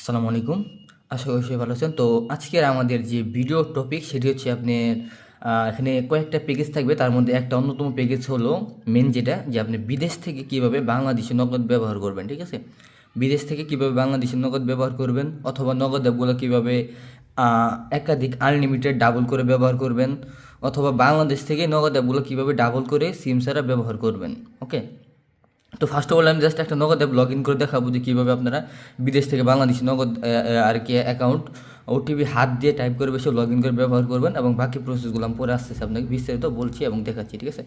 আসসালামু আলাইকুম। আশা করি সবাই ভালো আছেন। তো আজকের আমাদের যে ভিডিও টপিক সেটি হচ্ছে আপনার এখানে কয়েকটা প্যাকেজ থাকবে। তার মধ্যে একটা অন্যতম প্যাকেজ হলো মেন যেটা যে আপনি বিদেশ থেকে কীভাবে বাংলাদেশি নগদ ব্যবহার করবেন, ঠিক আছে? বিদেশ থেকে কীভাবে বাংলাদেশি নগদ ব্যবহার করবেন অথবা নগদ অ্যাপগুলো কীভাবে একাধিক আনলিমিটেড ডাবল করে ব্যবহার করবেন অথবা বাংলাদেশ থেকে নগদ অ্যাপগুলো কীভাবে ডাবল করে সিম ছাড়া ব্যবহার করবেন। ওকে, তো ফার্স্ট অফ অল আমি জাস্ট একটা নগদ অ্যাপ লগ ইন করে দেখাবো যে কীভাবে আপনারা বিদেশ থেকে বাংলাদেশি নগদ আর কি অ্যাকাউন্ট ওটিপি হাত দিয়ে টাইপ করে বেশি লগ ইন করে ব্যবহার করবেন এবং বাকি প্রসেসগুলো আমি পরে আসতেছে আপনাকে বিস্তারিত বলছি এবং দেখাচ্ছি, ঠিক আছে?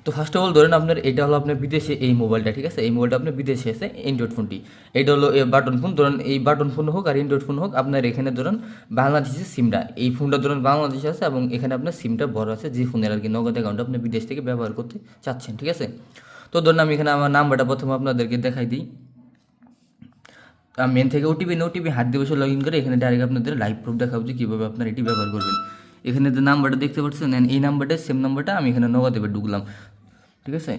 তো ফার্স্ট অফ অল ধরেন আপনার এটা হলো আপনার বিদেশে এই মোবাইলটা, ঠিক আছে? এই মোবাইলটা আপনার বিদেশে আছে অ্যান্ড্রয়েড ফোনটি, এটা হলো বাটন ফোন। ধরুন এই বাটন ফোন হোক আর অ্যান্ড্রয়েড ফোন হোক, আপনার এখানে ধরুন বাংলাদেশের সিমটা, এই ফোনটা ধরুন বাংলাদেশে আছে এবং এখানে আপনার সিমটা বড় আছে যে ফোনের আর কি নগদ অ্যাকাউন্ট আপনি বিদেশ থেকে ব্যবহার করতে চাচ্ছেন, ঠিক আছে? তো ধরুন আমি এখানে আমার নাম্বারটা প্রথমে আপনাদেরকে দেখাই দিই। মেন থেকে ওটিপি হাত দিয়ে বসে লগ ইন করে এখানে ডাইরেক্ট আপনাদের লাইভ প্রুফ দেখাবো যে কীভাবে আপনারা এটি ব্যবহার করবেন। এখানে যে নাম্বারটা দেখতে পাচ্ছেন এই নাম্বারটা সেম নাম্বারটা আমি এখানে নগদ অ্যাপে ঢুকলাম, ঠিক আছে?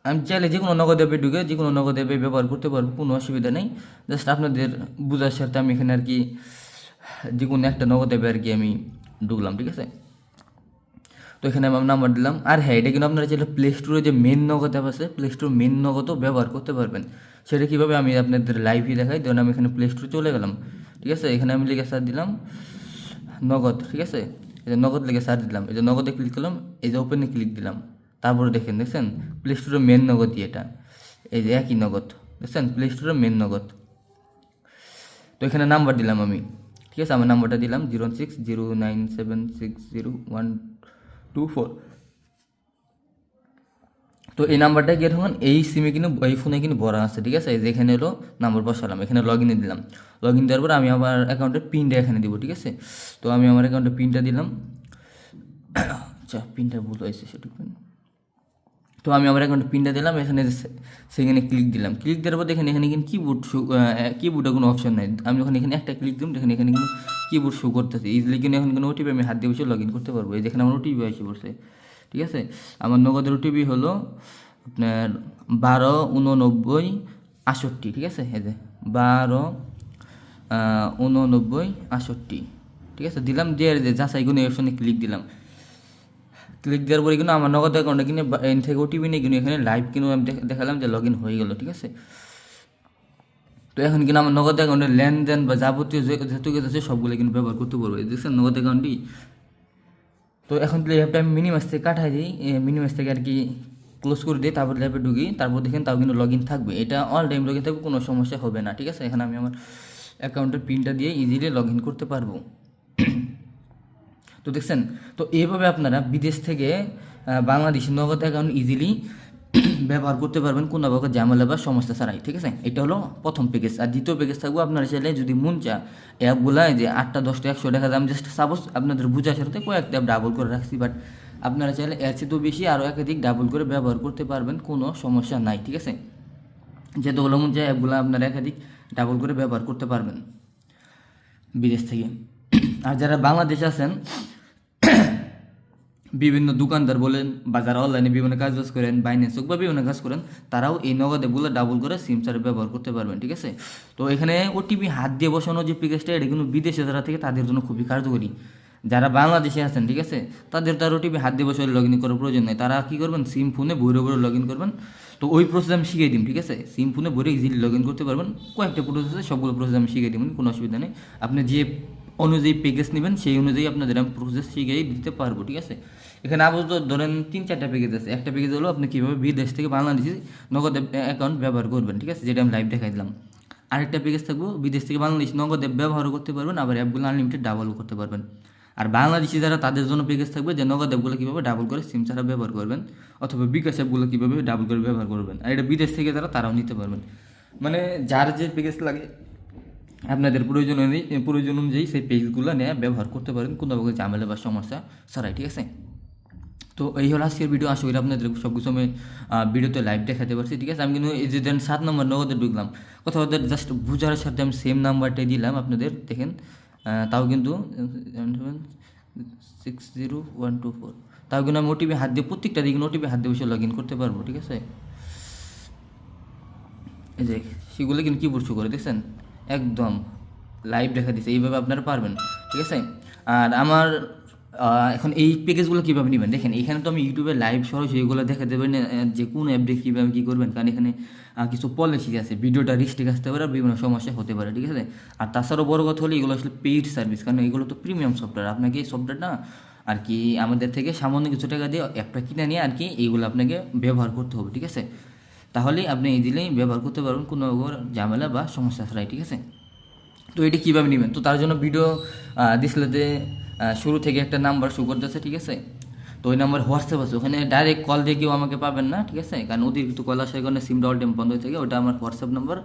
আমি চাইলে যে কোনো নগদ অ্যাপে ঢুকে যে কোনো নগদ অ্যাপে ব্যবহার করতে পারবো, কোনো অসুবিধা নেই। জাস্ট আপনাদের বোঝার সাথে আমি এখানে আর কি যে কোনো একটা নগদ অ্যাপে আর কি আমি ঢুকলাম, ঠিক আছে? তো এখানে আমি নাম্বার দিলাম। আর হ্যাঁ, এটা কিন্তু আপনারা যেটা প্লে স্টোরে যে মেন নগদ অ্যাপ আছে, প্লে স্টোর মেন নগদও ব্যবহার করতে পারবেন। সেটা কীভাবে আমি আপনাদের লাইভই দেখাই। ধরুন আমি এখানে প্লে স্টোরে চলে গেলাম, ঠিক আছে? এখানে আমি লিখে সার্চ দিলাম নগদ, ঠিক আছে? এই যে নগদ লিখে সার্চ দিলাম, এই যে নগদে ক্লিক করলাম, এই যে ওপেনে ক্লিক দিলাম, তারপরে দেখছেন প্লে স্টোরের মেন নগদই এটা, এই যে একই নগদ, দেখছেন প্লে স্টোরের মেন নগদ। তো এখানে নাম্বার দিলাম আমি, ঠিক আছে? আমার নাম্বারটা দিলাম 0609760124। তো এই নাম্বারটা গিয়ে তখন এই সিমে কিন্তু এই ফোনে কিন্তু ভরা আছে, ঠিক আছে? যেখানে হলো নাম্বার বসালাম, এখানে লগ ইনে দিলাম। লগ ইন দেওয়ার পর আমি আমার অ্যাকাউন্টের পিনটা এখানে দিব, ঠিক আছে? তো আমি আমার অ্যাকাউন্টের পিনটা দিলাম। আচ্ছা, পিনটা ভুল হয়েছে সেটুকু পিন। তো আমি আমার অ্যাকাউন্টে পিনটা দিলাম, এখানে সেখানে ক্লিক দিলাম। ক্লিক দেওয়ার পর দেখেন এখানে কিন্তু কিবোর্ডে কোনো অপশন নাই। আমি যখন এখানে একটা ক্লিক দিলাম দেখেন এখানে কিন্তু কিবোর্ড শো করতেছে ইজিলি, কিন্তু এখন কোনো ওটিপি আমি হাত দিয়ে বসে লগ ইন করতে পারবো। এই দেখেন আমার ওটিপি এসে পড়ছে, ঠিক আছে? আমার নগদের ওটিপি হলো আপনার 12 89 68, ঠিক আছে? এই যে 12 89 68, ঠিক আছে? দিলাম, দিয়ে যাচাই কোনো অপশনে ক্লিক দিলাম। ক্লিক দেওয়ার পরে কিন্তু আমার নগদ অ্যাকাউন্টে কিন্তু এন থেকে ওটিপি নেই, কিন্তু এখানে লাইভ কিন্তু আমি দেখালাম যে লগ ইন হয়ে গেলো, ঠিক আছে? তো এখন কিন্তু আমার নগদ অ্যাকাউন্টে লেনদেন বা যাবতীয় যত কিছু আছে সবগুলো কিন্তু ব্যবহার করতে পারবো। দেখছেন নগদ অ্যাকাউন্টটি। তো এখন ল্যাপটা আমি মিনিমাস থেকে কাটাই দিই, মিনিমাস থেকে আর কি ক্লোজ করে দিই, তারপর ল্যাপে ঢুকি, তারপর দেখেন তাও কিন্তু লগ ইন থাকবে। এটা অল টাইম লগ ইন থাকবে, কোনো সমস্যা হবে না, ঠিক আছে? এখানে আমি আমার অ্যাকাউন্টের পিনটা দিয়ে ইজিলি লগ ইন করতে পারবো। তো দেখছেন, তো এইভাবে আপনারা বিদেশ থেকে বাংলাদেশি নগদ অ্যাকাউন্ট ইজিলি ব্যবহার করতে পারবেন কোনো প্রকার ঝামেলা বা সমস্যা ছাড়াই, ঠিক আছে? এটা হলো প্রথম প্যাকেজ। আর দ্বিতীয় প্যাকেজ থাকবো আপনারা চাইলে যদি মন চা অ্যাপগুলায় যে 8টা 10টা 100 টাকা দাম, জাস্ট সাপোজ আপনাদের বুঝার সাথে কয়েকটা অ্যাপ ডাবল করে রাখছি, বাট আপনারা চাইলে এর চেয়ে তো বেশি আরও একাধিক ডাবল করে ব্যবহার করতে পারবেন, কোনো সমস্যা নাই, ঠিক আছে? যেহেতু মন চায় অ্যাপগুলো আপনারা একাধিক ডাবল করে ব্যবহার করতে পারবেন বিদেশ থেকে। আর যারা বাংলাদেশে আছেন, বিভিন্ন দোকানদার বলেন বা যারা অনলাইনে বিভিন্ন কাজ করেন, বাইন্যান্স হোক বা বিভিন্ন কাজ করেন, তারাও এই নগদ অ্যাপগুলো ডাবল করে সিম চার্জ ব্যবহার করতে পারবেন, ঠিক আছে? তো এখানে ওটিপি হাত দিয়ে বসানো যে প্যাকেজটা, এটা কিন্তু বিদেশে যারা থেকে তাদের জন্য খুবই কার্যকরী। যারা বাংলাদেশে আছেন, ঠিক আছে, তাদের তার ওটিপি হাত দিয়ে বসে লগ ইন করার প্রয়োজন নেই। তারা কী করবেন, সিম ফোনে ভরে ভরে লগ ইন করবেন। তো ওই প্রসেস আমি শিখিয়ে দিই, ঠিক আছে? সিম ফোনে ভরে ইজিলি লগ ইন করতে পারবেন। কয়েকটা প্রসেস আছে, সবগুলো প্রসেস আমি শিখিয়ে দিব, কোনো অসুবিধা নেই। আপনি যে অনুযায়ী প্যাকেজ নেবেন সেই অনুযায়ী আপনাদের আমি প্রসেস শিখিয়ে দিতে পারবো, ঠিক আছে? এখানে আপাতত ধরেন 3-4টা প্যাকেজ আছে। একটা প্যাকেজ হলো আপনি কীভাবে বিদেশ থেকে বাংলাদেশি নগদ অ্যাকাউন্ট ব্যবহার করবেন, ঠিক আছে? যেটা আমি লাইভ দেখাই দিলাম। আরেকটা প্যাকেজ থাকবো বিদেশ থেকে বাংলাদেশি নগদ অ্যাপ ব্যবহারও করতে পারবেন, আবার অ্যাপগুলো আনলিমিটেড ডাবলও করতে পারবেন। আর বাংলাদেশি যারা তাদের জন্য প্যাকেজ থাকবে যে নগদ অ্যাপগুলো কীভাবে ডাবল করে সিম ছাড়া ব্যবহার করবেন, অথবা বিকাশ অ্যাপগুলো কীভাবে ডাবল করে ব্যবহার করবেন। আর এটা বিদেশ থেকে যারা তারাও নিতে পারবেন। মানে যার যে প্যাকেজ লাগে আপনাদের প্রয়োজন অনুযায়ী সেই পেজগুলো নিয়ে ব্যবহার করতে পারেন, কোনো প্রকার ঝামেলা বা সমস্যা ছাড়াই, ঠিক আছে? তো এই হলো আজকের ভিডিও। আশা করি আপনাদের সব কিছু আমি ভিডিওতে লাইভ দেখাতে পারছি, ঠিক আছে? আমি কিন্তু এই যে দেন 7 নম্বর নগদে ঢুকলাম, কোথাও জাস্ট বুঝার সাথে আমি সেম নাম্বারটাই দিলাম আপনাদের, দেখেন তাও কিন্তু 60124, তাও কিন্তু আমি ওটিপি হাত দিয়ে প্রত্যেকটা দিকে ওটিপি হাত দিয়ে বসে লগ ইন করতে পারবো, ঠিক আছে? এই যে সেগুলো কিন্তু কিবোর্ড শো করে, দেখছেন? একদম লাইভ দেখা দিচ্ছে, এইভাবে আপনারা পারবেন, ঠিক আছে। আর আমার এখন এই প্যাকেজগুলো কীভাবে নেবেন দেখেন, এখানে তো আমি ইউটিউবে লাইভ সরাসরি এগুলো দেখা দেবেন যে কোন অ্যাপ দিয়ে কীভাবে কী করবেন, কারণ এখানে কিছু পলিসি আছে, ভিডিওটা রিস্ট্রিক্ট আসতে পারে, বিভিন্ন সমস্যা হতে পারে, ঠিক আছে। আর তাছাড়াও বড় কথা হলে এগুলো আসলে পেইড সার্ভিস, কারণ এগুলো তো প্রিমিয়াম সফটওয়্যার, আপনাকে এই সফটওয়্যারটা আর কি আমাদের থেকে সামান্য কিছু টাকা দিয়ে অ্যাপটা কিনে নিয়ে আর কি এইগুলো আপনাকে ব্যবহার করতে হবে, ঠিক আছে। তাহলেই আপনি ইজিলি ব্যবহার করতে পারবেন কোনো ঝামেলা বা সমস্যা ছাড়াই, ঠিক আছে। তো এটি কীভাবে নেবেন, তো তার জন্য ভিডিও ডিসপ্লেতে শুরু থেকে একটা নাম্বার শো করতেছে, ঠিক আছে। তো ওই নাম্বার হোয়াটসঅ্যাপ আছে, ওখানে ডাইরেক্ট কল দিয়ে কেউ আমাকে পাবেন না, ঠিক আছে, কারণ অতিরিক্ত কল আসার কারণে সিমটা অল টাইম বন্ধ হয়ে থাকে। ওটা আমার হোয়াটসঅ্যাপ নাম্বার,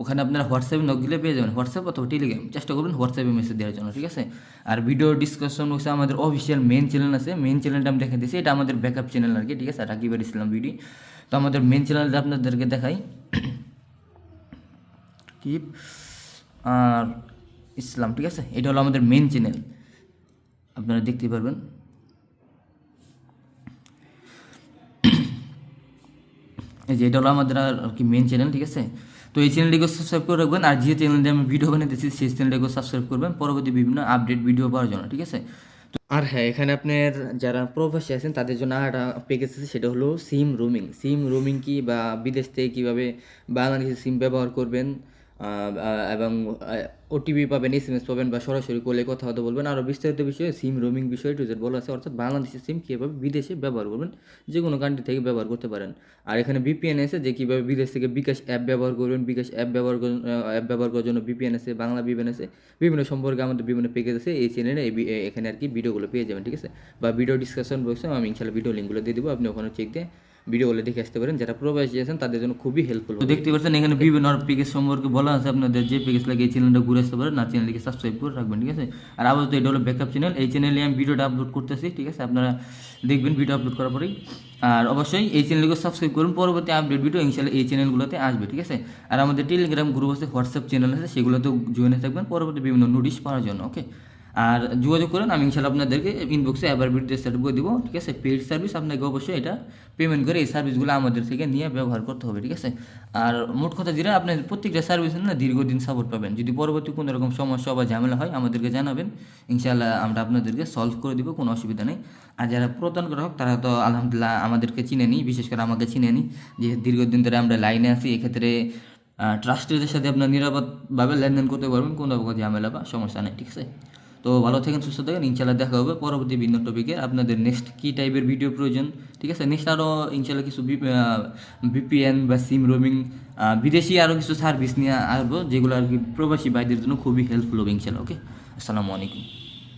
ওখানে আপনারা হোয়াটসঅ্যাপে নক দিলে পেয়ে যাবেন, হোয়াটসঅ্যাপ অথবা টেলিগ্রাম, চেষ্টা করবেন হোয়াটসঅ্যাপে মেসেজ দেওয়ার জন্য, ঠিক আছে। আর ভিডিও ডিসকাশন হচ্ছে আমাদের অফিসিয়াল মেন চ্যানেল আছে, মেন চ্যানেলটা আমি দেখে দিয়েছি, এটা আমাদের ব্যাকআপ চ্যানেল আর কি, ঠিক আছে, রাকিবের ইসলাম ভিডিও। তো আমাদের মেন চ্যানেলটা আপনাদেরকে দেখাই, কিপ আর ইসলাম, ঠিক আছে, এটা হলো আমাদের মেন চ্যানেল, আপনারা দেখতে পারবেন। এই যে এটা হলো আমাদের আর কি মেন চ্যানেল, ঠিক আছে। তো এই চ্যানেলটিকে সাবস্ক্রাইব করে রাখবেন, আর যে চ্যানেলটি আমি ভিডিও বানিয়েছি সেই চ্যানেলটাকে সাবস্ক্রাইব করবেন পরবর্তী বিভিন্ন আপডেট ভিডিও পাওয়ার জন্য, ঠিক আছে। আর হ্যাঁ, এখানে আপনার যারা প্রবাসী আছেন তাদের জন্য আর একটা প্যাকেজ আছে, সেটা হলো সিম রোমিং। সিম রোমিং কি বা বিদেশ থেকে কীভাবে বাংলাদেশি সিম ব্যবহার করবেন, এবং ওটিপি পাবেন, SMS পাবেন, বা সরাসরি কলে কথা হতে বলবেন, আরও বিস্তারিত বিষয়ে সিম রোমিং বিষয়ে টুজের বলা আছে, অর্থাৎ বাংলাদেশি সিম কীভাবে বিদেশে ব্যবহার করবেন, যে কোনো কান্ট্রি থেকে ব্যবহার করতে পারেন। আর এখানে বিপিএন আছে, যে কীভাবে বিদেশ থেকে বিকাশ অ্যাপ ব্যবহার করবেন, বিকাশ অ্যাপ ব্যবহার করার জন্য বিপিএন আছে, বাংলা বিপিএন আছে, বিভিন্ন সম্পর্কে আমাদের বিভিন্ন প্যাকেজ আছে এই চ্যানেলে, এখানে আর কি ভিডিওগুলো পেয়ে যাবেন, ঠিক আছে। বা ভিডিও ডিসকাশন বক্সে আমি ইনশাল্লাহ ভিডিও লিঙ্কগুলো দিয়ে দেবো, আপনি ওখানে চেক দিয়ে ভিডিওগুলো দেখে আসতে পারেন, যারা প্রবাসী আছেন তাদের জন্য খুবই হেল্পফুল। তো দেখতে পাচ্ছেন এখানে বিভিন্ন প্যাকেজ সম্পর্কে বলা আছে, আপনাদের যে প্যাকেজ লাগে এই চ্যানেলটা ঘুরে আসতে পারেন, না চ্যানেলটিকে সাবস্ক্রাইব করে রাখবেন, ঠিক আছে। আর আপাতত এটা হলো ব্যাকআপ চ্যানেল, এই চ্যানেলে আমি ভিডিওটা আপলোড করতেছি, ঠিক আছে, আপনারা দেখবেন ভিডিও আপলোড করার পরেই। আর অবশ্যই এই চ্যানেলকে সাবস্ক্রাইব করুন, পরবর্তী আপডেট ভিডিও ইনশাল্লাহ এই চ্যানেলগুলোতে আসবে, ঠিক আছে। আর আমাদের টেলিগ্রাম গ্রুপ আছে, হোয়াটসঅ্যাপ চ্যানেল আছে, সেগুলোতেও জয়েন থাকবেন পরবর্তী বিভিন্ন নোটিশ পাওয়ার জন্য, ওকে। আর যোগাযোগ করেন, আমি ইনশাল্লাহ আপনাদেরকে ইনবক্সে আবার ভিডিও সেট করে দেবো, ঠিক আছে। পেইড সার্ভিস, আপনাকে অবশ্যই এটা পেমেন্ট করে এই সার্ভিসগুলো আমাদের থেকে নিয়ে ব্যবহার করতে হবে, ঠিক আছে। আর মোট কথা যেটা, আপনার প্রত্যেকটা সার্ভিস না দীর্ঘদিন সাপোর্ট পাবেন, যদি পরবর্তী কোনো রকম সমস্যা বা ঝামেলা হয় আমাদেরকে জানাবেন, ইনশাল্লাহ আমরা আপনাদেরকে সলভ করে দিব, কোনো অসুবিধা নেই। আর যারা প্রদান গ্রাহক তারা তো আলহামদুলিল্লাহ আমাদেরকে চিনে নিই, বিশেষ করে আমাকে চিনে নিই, যে দীর্ঘদিন ধরে আমরা লাইনে আছি, এক্ষেত্রে ট্রাস্টের সাথে আপনার নিরাপদভাবে লেনদেন করতে পারবেন, কোনো রকম ঝামেলা বা সমস্যা নেই, ঠিক আছে। তো ভালো থাকেন, সুস্থ থাকেন, ইনশাল্লাহ দেখা হবে পরবর্তী ভিন্ন টপিকে। আপনাদের নেক্সট কী টাইপের ভিডিও প্রয়োজন, ঠিক আছে, নেক্সট আরও ইনশাল্লাহ কিছু বিপিএন বা সিম রোমিং বিদেশি আরও কিছু সার্ভিস নিয়ে আসবো, যেগুলো আর কি প্রবাসী ভাইদের জন্য খুবই হেল্পফুল হবে ইনশাল্লাহ, ওকে। আসসালামু আলাইকুম।